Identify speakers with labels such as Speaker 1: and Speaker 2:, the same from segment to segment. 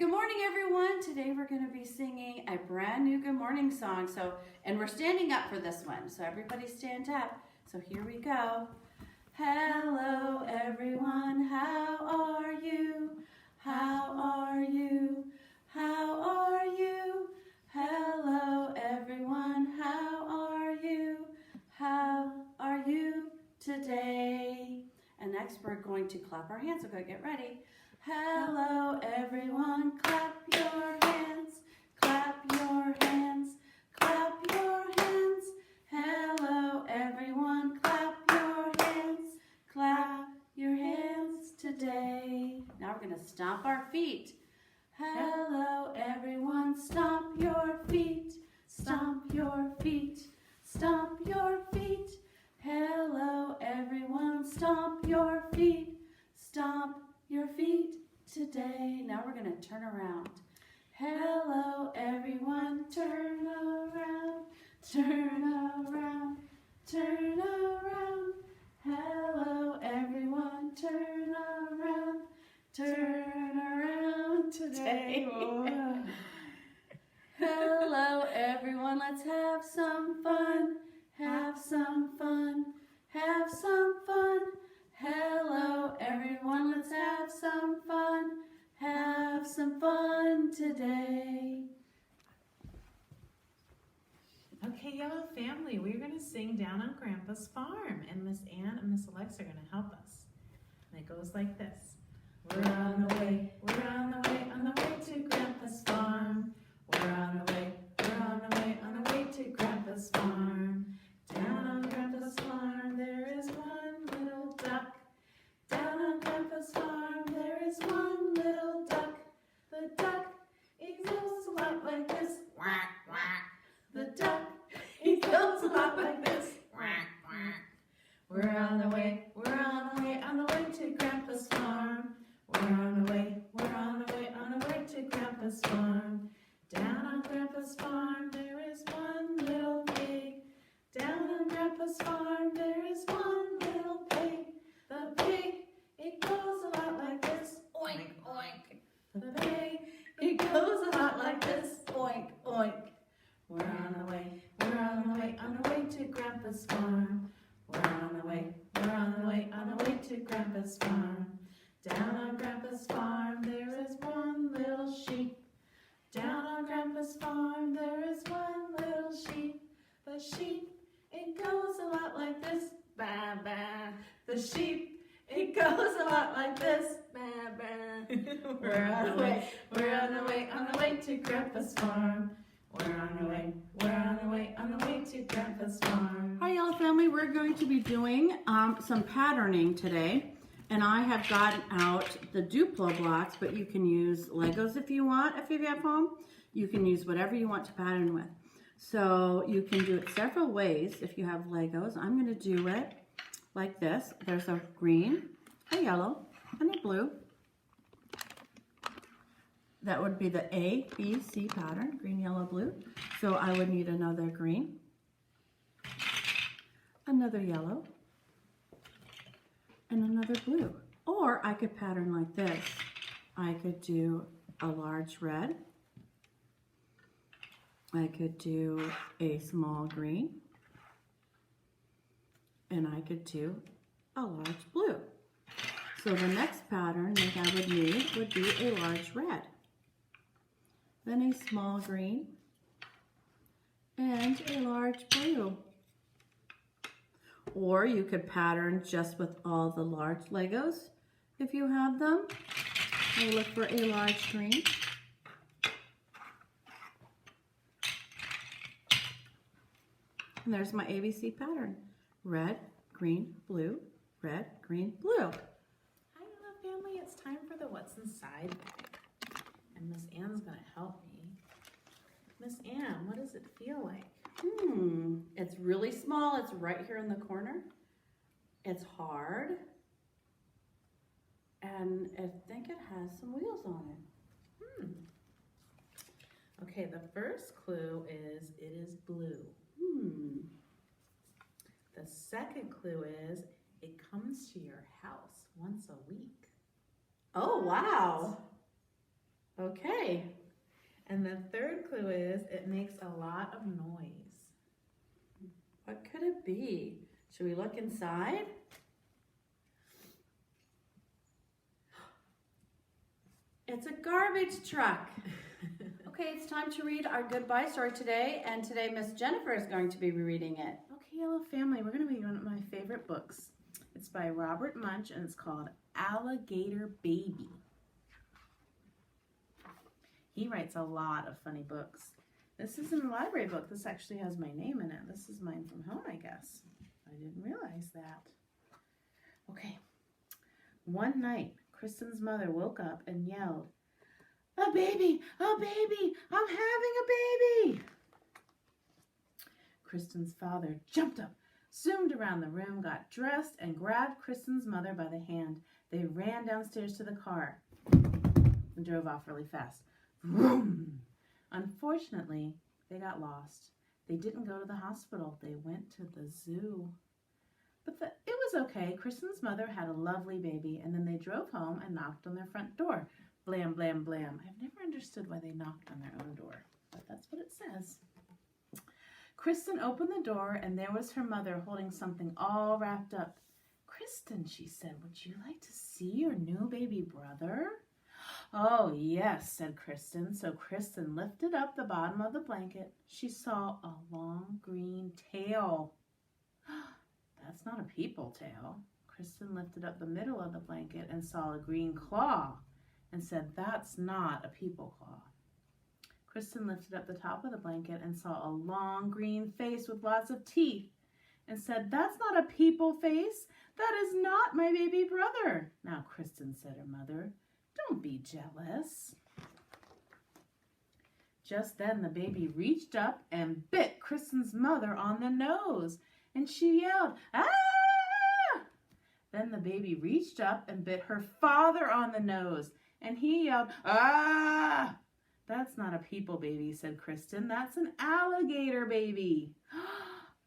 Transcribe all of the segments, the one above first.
Speaker 1: Good morning, everyone. Today we're going to be singing a brand new good morning song. And we're standing up for this one. So everybody stand up. So here we go. Hello, everyone. How are you? How are you? How are you? Hello, everyone. How are you? How are you today? And next we're going to clap our hands. So go get ready. Hello, everyone. Clap your hands. Clap your hands. Clap your hands. Hello, everyone. Clap your hands. Clap your hands today. Now we're going to stomp our feet. Hello, everyone. Stomp your feet. Stomp your feet. Stomp your feet. Hello, everyone. Stomp your feet. Stomp your feet today. Now we're going to turn around. Hello, everyone. Turn around. Turn around. Turn around. Hello, everyone. Turn around. Turn around today. Hello, everyone. Let's have some fun. Have some fun. Have some fun. Hello, everyone. Let's have some fun. Have some fun today.
Speaker 2: Okay, Yellow family, we're going to sing Down on Grandpa's Farm, and Miss Ann and Miss Alexa are going to help us. And it goes like this. We're on the way, we're on the way, on the way to Grandpa's farm. We're on the way, we're on the way, on the way to Grandpa's farm. Down on Grandpa's farm, there is one little duck. Down on Grandpa's farm, there is one little duck. The duck, it goes a lot like this. Quack, quack. The duck, it goes a lot like this. Quack, quack. We're on the way, we're on the way, on the way to Grandpa's farm. We're on the way, we're on the way, on the way to Grandpa's farm. Down on Grandpa's farm, there is one little pig. Down on Grandpa's farm, there is one little pig. The pig, it goes a lot like this. Oink, oink. The pig, it goes a lot like this. Oink, oink. We're on the way, we're on the way, on the way to Grandpa's farm. We're on the way, we're on the way, on the way to Grandpa's farm. Down on Grandpa's farm, there is one little sheep. Down on Grandpa's farm, there is one little sheep. The sheep, it goes a lot like this. Ba, ba. The sheep, it goes a lot like this. Ba, ba. We're on the way, we're on the way, on the way to Grandpa's farm. We're on the way, we're on the way, on the way to Grandpa's farm.
Speaker 1: Hi, Yellow family. We're going to be doing some patterning today. And I have gotten out the Duplo blocks, but you can use Legos if you want, if you have home. You can use whatever you want to pattern with. So you can do it several ways if you have Legos. I'm going to do it like this. There's a green, a yellow, and a blue. That would be the A, B, C pattern, green, yellow, blue. So I would need another green, another yellow, and another blue. Or I could pattern like this. I could do a large red. I could do a small green. And I could do a large blue. So the next pattern that I would need would be a large red. Then a small green. And a large blue. Or you could pattern just with all the large Legos if you have them. I look for a large green. And there's my ABC pattern. Red, green, blue, red, green, blue.
Speaker 2: Hi, Yellow family. It's time for the What's Inside bag. And Miss Ann's going to help me. Miss Ann, what does it feel like?
Speaker 1: It's really small. It's right here in the corner. It's hard. And I think it has some wheels on it.
Speaker 2: Okay, the first clue is it is blue. The second clue is it comes to your house once a week.
Speaker 1: Oh, wow. Okay.
Speaker 2: And the third clue is it makes a lot of noise.
Speaker 1: What could it be? Should we look inside? It's a garbage truck. Okay, it's time to read our goodbye story today, and today Miss Jennifer is going to be reading it.
Speaker 2: Okay, Yellow Family, we're going to read one of my favorite books. It's by Robert Munch, and it's called Alligator Baby. He writes a lot of funny books. This isn't a library book. This actually has my name in it. This is mine from home, I guess. I didn't realize that. Okay. One night, Kristen's mother woke up and yelled, "A baby! A baby! I'm having a baby!" Kristen's father jumped up, zoomed around the room, got dressed, and grabbed Kristen's mother by the hand. They ran downstairs to the car and drove off really fast. Vroom! Unfortunately, they got lost. They didn't go to the hospital. They went to the zoo. But it was okay. Kristen's mother had a lovely baby, and then they drove home and knocked on their front door. Blam, blam, blam. I've never understood why they knocked on their own door, but that's what it says. Kristen opened the door, and there was her mother holding something all wrapped up. "Kristen," she said, "would you like to see your new baby brother?" "Oh, yes," said Kristen. So Kristen lifted up the bottom of the blanket. She saw a long green tail. That's not a people tail. Kristen lifted up the middle of the blanket and saw a green claw and said, "That's not a people claw." Kristen lifted up the top of the blanket and saw a long green face with lots of teeth and said, "That's not a people face. That is not my baby brother." "Now, Kristen," said her mother, "don't be jealous." Just then the baby reached up and bit Kristen's mother on the nose, and she yelled, "Ah!" Then the baby reached up and bit her father on the nose, and he yelled, "Ah!" "That's not a people baby," said Kristen. "That's an alligator baby."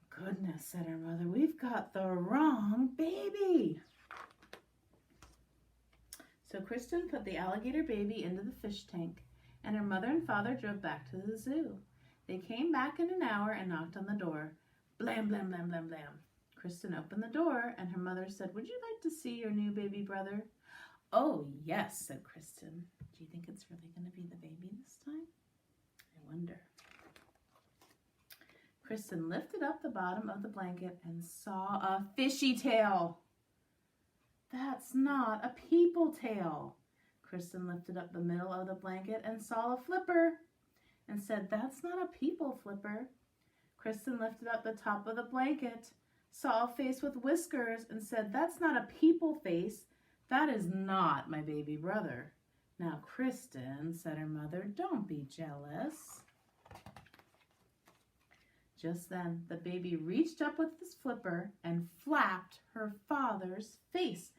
Speaker 2: "Goodness," said her mother, "we've got the wrong baby." So Kristen put the alligator baby into the fish tank, and her mother and father drove back to the zoo. They came back in an hour and knocked on the door. Blam, blam, blam, blam, blam. Kristen opened the door, and her mother said, "Would you like to see your new baby brother?" "Oh, yes," said Kristen. "Do you think it's really going to be the baby this time?" "I wonder." Kristen lifted up the bottom of the blanket and saw a fishy tail. "That's not a people tail." Kristen lifted up the middle of the blanket and saw a flipper and said, "That's not a people flipper." Kristen lifted up the top of the blanket, saw a face with whiskers, and said, "That's not a people face. That is not my baby brother." "Now, Kristen," said her mother, "don't be jealous." Just then, the baby reached up with his flipper and flapped her father's face.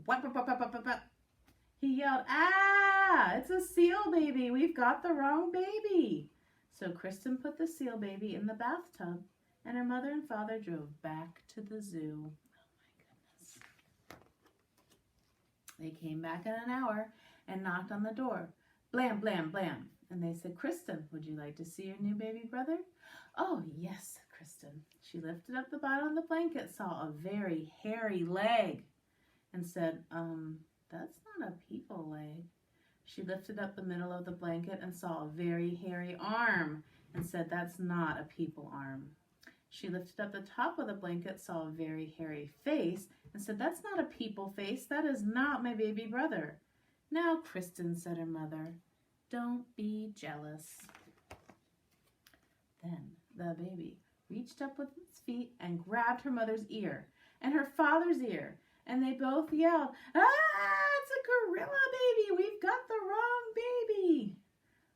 Speaker 2: Whap, whap, whap, whap, whap, whap. He yelled, "Ah, it's a seal baby. We've got the wrong baby." So Kristen put the seal baby in the bathtub, and her mother and father drove back to the zoo. Oh my goodness. They came back in an hour and knocked on the door. Blam, blam, blam. And they said, "Kristen, would you like to see your new baby brother?" "Oh, yes," said Kristen. She lifted up the bottom of the blanket, saw a very hairy leg, and said, "That's not a people leg." She lifted up the middle of the blanket and saw a very hairy arm and said, "That's not a people arm." She lifted up the top of the blanket, saw a very hairy face, and said, "That's not a people face. That is not my baby brother." "Now, Kristen," said her mother, "don't be jealous." Then the baby reached up with its feet and grabbed her mother's ear and her father's ear, and they both yelled, "Ah, it's a gorilla baby! We've got the wrong baby!"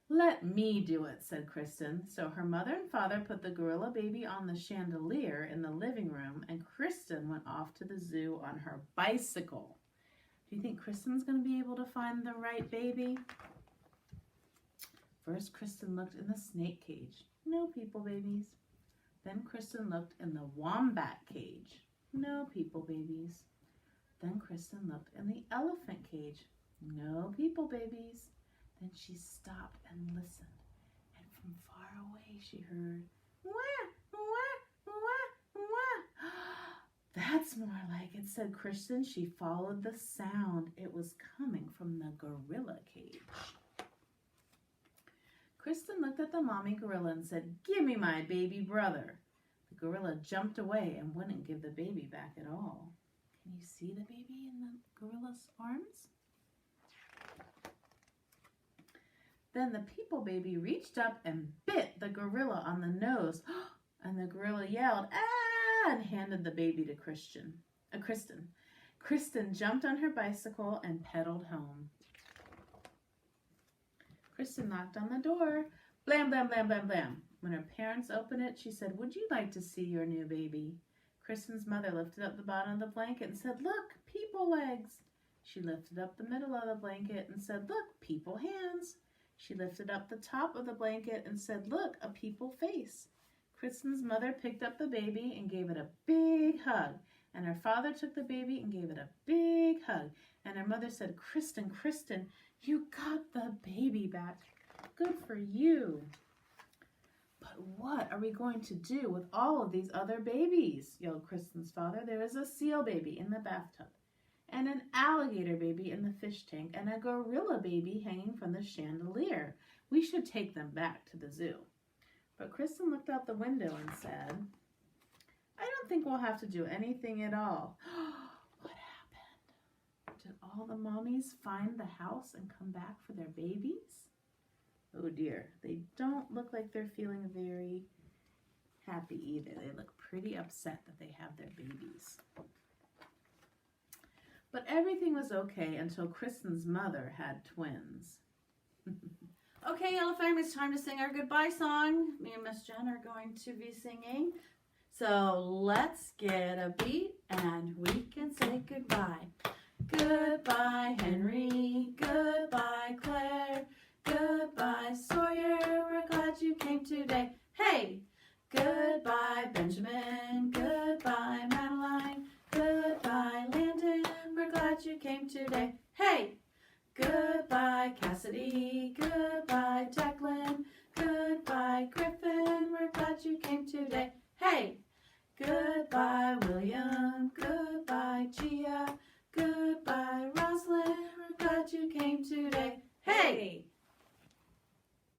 Speaker 2: "Let me do it," said Kristen. So her mother and father put the gorilla baby on the chandelier in the living room, and Kristen went off to the zoo on her bicycle. Do you think Kristen's going to be able to find the right baby? First, Kristen looked in the snake cage. No people babies. Then Kristen looked in the wombat cage. No people babies. Then Kristen looked in the elephant cage. No people babies. Then she stopped and listened. And from far away she heard, wah, wah, wah, wah. That's more like it, said Kristen. She followed the sound. It was coming from the gorilla cage. Kristen looked at the mommy gorilla and said, "Give me my baby brother." The gorilla jumped away and wouldn't give the baby back at all. Can you see the baby in the gorilla's arms? Then the people baby reached up and bit the gorilla on the nose. And the gorilla yelled, "Ah!" and handed the baby to Kristen. Kristen jumped on her bicycle and pedaled home. Kristen knocked on the door. Blam, blam, blam, blam, blam. When her parents opened it, she said, "Would you like to see your new baby?" Kristen's mother lifted up the bottom of the blanket and said, "Look, people legs." She lifted up the middle of the blanket and said, "Look, people hands." She lifted up the top of the blanket and said, "Look, a people face." Kristen's mother picked up the baby and gave it a big hug. And her father took the baby and gave it a big hug. And her mother said, Kristen, you got the baby back. Good for you." "But what are we going to do with all of these other babies?" yelled Kristen's father. "There is a seal baby in the bathtub, and an alligator baby in the fish tank, and a gorilla baby hanging from the chandelier. We should take them back to the zoo." But Kristen looked out the window and said, "I don't think we'll have to do anything at all." What happened? Did all the mommies find the house and come back for their babies? Oh dear, they don't look like they're feeling very happy either. They look pretty upset that they have their babies. But everything was okay until Kristen's mother had twins.
Speaker 1: Okay, Yellow Family, it's time to sing our goodbye song. Me and Miss Jen are going to be singing. So let's get a beat and we can say goodbye. Goodbye, Henry. Goodbye, Claire. Goodbye, Sawyer. We're glad you came today. Hey! Goodbye, Benjamin. Goodbye, Madeline. Goodbye, Landon. We're glad you came today. Hey! Goodbye, Cassidy. Goodbye, Declan. Goodbye, Griffin. We're glad you came today. Hey! Goodbye, William. Goodbye, Gia. Goodbye, Rosalind. We're glad you came today. Hey!